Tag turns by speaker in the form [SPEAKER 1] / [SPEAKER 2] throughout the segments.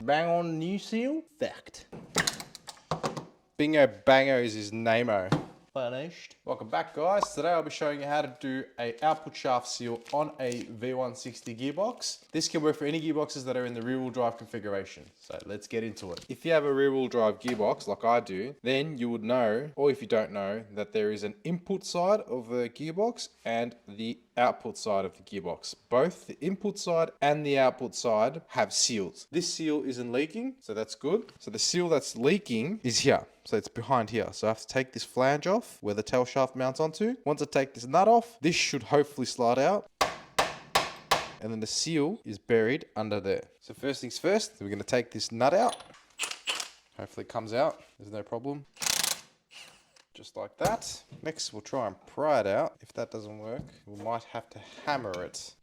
[SPEAKER 1] Bang on new seal. Fact. Bingo bango is his name-o. Finished. Welcome back, guys. Today I'll be showing you how to do a output shaft seal on a V160 gearbox. This can work for any gearboxes that are in the rear-wheel drive configuration. So let's get into it. If you have a rear-wheel drive gearbox like I do, then you would know, or if you don't know, that there is an input side of the gearbox and the output side of the gearbox. Both the input side and the output side have seals. This seal isn't leaking, so that's good. So the seal that's leaking is here. So it's behind here. So I have to take this flange off where the tail shaft mounts onto. Once I take this nut off, this should hopefully slide out. And then the seal is buried under there. So first things first, we're going to take this nut out. Hopefully it comes out. There's no problem. Just like that. Next, we'll try and pry it out. If that doesn't work, we might have to hammer it.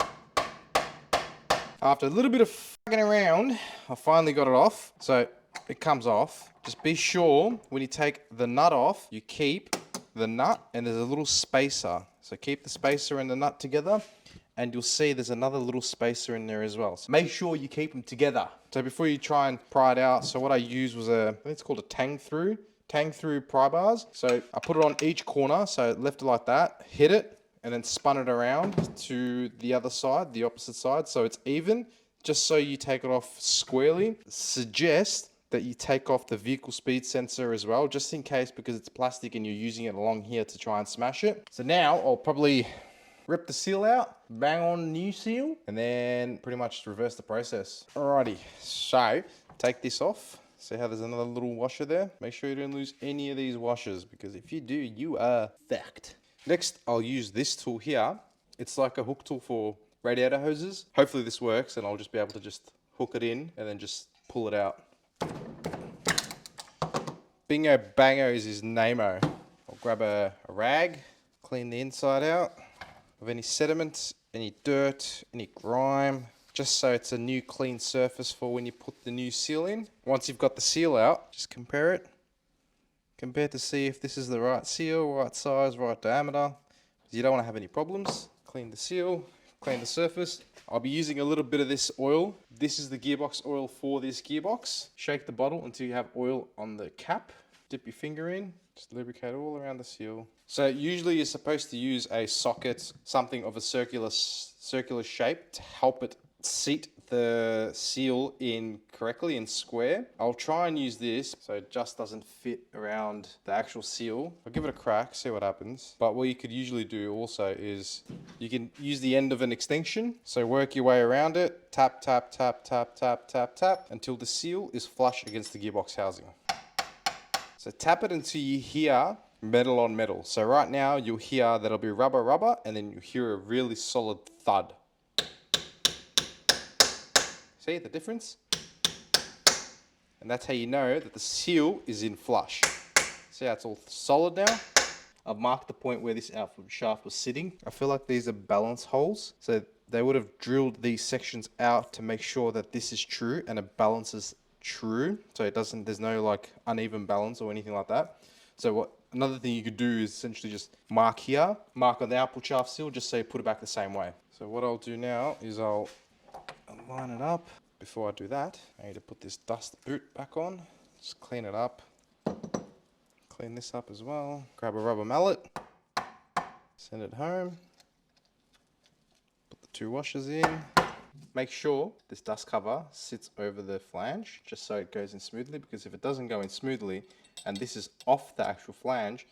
[SPEAKER 1] After a little bit of fucking around, I finally got it off. So it comes off. Just be sure when you take the nut off, you keep the nut and there's a little spacer. So keep the spacer and the nut together and you'll see there's another little spacer in there as well. So make sure you keep them together. So before you try and pry it out, so what I used was I think it's called a tang through pry bars. So I put it on each corner, so left it like that, hit it, and then spun it around to the other side, the opposite side, so it's even, just so you take it off squarely. Suggest that you take off the vehicle speed sensor as well, just in case, because it's plastic and you're using it along here to try and smash it. So now I'll probably rip the seal out, bang on new seal, and then pretty much reverse the process. Alrighty, so take this off. See how there's another little washer there? Make sure you don't lose any of these washers, because if you do, you are fucked. Next, I'll use this tool here. It's like a hook tool for radiator hoses. Hopefully this works and I'll just be able to just hook it in and then just pull it out. Bingo bango is his name-o. I'll grab a rag, clean the inside out of any sediment, any dirt, any grime, just so it's a new clean surface for when you put the new seal in. Once you've got the seal out, just compare it. Compare to see if this is the right seal, right size, right diameter. You don't want to have any problems. Clean the seal, clean the surface. I'll be using a little bit of this oil. This is the gearbox oil for this gearbox. Shake the bottle until you have oil on the cap. Dip your finger in, just lubricate all around the seal. So usually you're supposed to use a socket, something of a circular shape to help it seat the seal in correctly and square. I'll try and use this so it just doesn't fit around the actual seal. I'll give it a crack, see what happens. But what you could usually do also is you can use the end of an extension. So work your way around it, tap, tap, tap, tap, tap, tap, tap, until the seal is flush against the gearbox housing. So tap it until you hear metal on metal. So right now you'll hear that'll be rubber, rubber, and then you hear a really solid thud. See the difference? And that's how you know that the seal is in flush. See how it's all solid now? I've marked the point where this output shaft was sitting. I feel like these are balance holes. So they would have drilled these sections out to make sure that this is true and it balances true. So it doesn't, there's no like uneven balance or anything like that. So another thing you could do is essentially just mark here, mark on the output shaft seal, just so you put it back the same way. So what I'll do now is I'll line it up. Before I do that, I need to put this dust boot back on. Just clean it up. Clean this up as well. Grab a rubber mallet. Send it home. Put the two washers in. Make sure this dust cover sits over the flange, just so it goes in smoothly, because if it doesn't go in smoothly, and this is off the actual flange,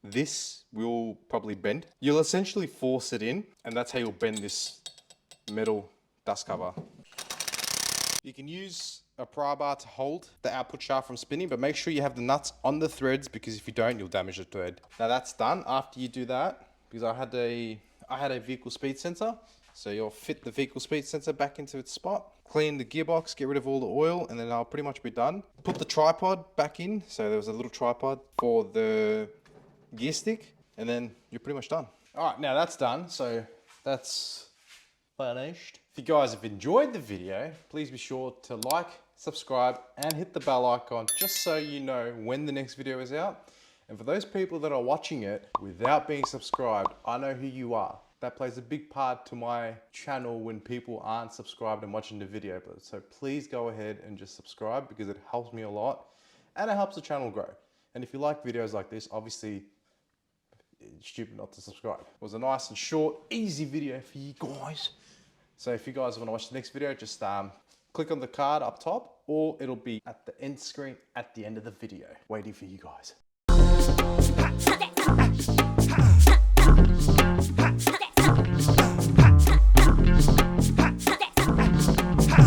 [SPEAKER 1] this will probably bend. You'll essentially force it in, and that's how you'll bend this metal dust cover. You can use a pry bar to hold the output shaft from spinning, but make sure you have the nuts on the threads, because if you don't, you'll damage the thread. Now that's done. After you do that, because I had a vehicle speed sensor, so you'll fit the vehicle speed sensor back into its spot, clean the gearbox, get rid of all the oil, and then I'll pretty much be done. Put the tripod back in, so there was a little tripod for the gear stick, and then you're pretty much done. All right, now that's done, so that's finished. If you guys have enjoyed the video, please be sure to like, subscribe, and hit the bell icon just so you know when the next video is out. And for those people that are watching it without being subscribed, I know who you are. that plays a big part to my channel when people aren't subscribed and watching the video. So please go ahead and just subscribe because it helps me a lot and it helps the channel grow. And if you like videos like this, obviously it's stupid not to subscribe. It was a nice and short, easy video for you guys. So if you guys want to watch the next video, just click on the card up top, or it'll be at the end screen at the end of the video, waiting for you guys.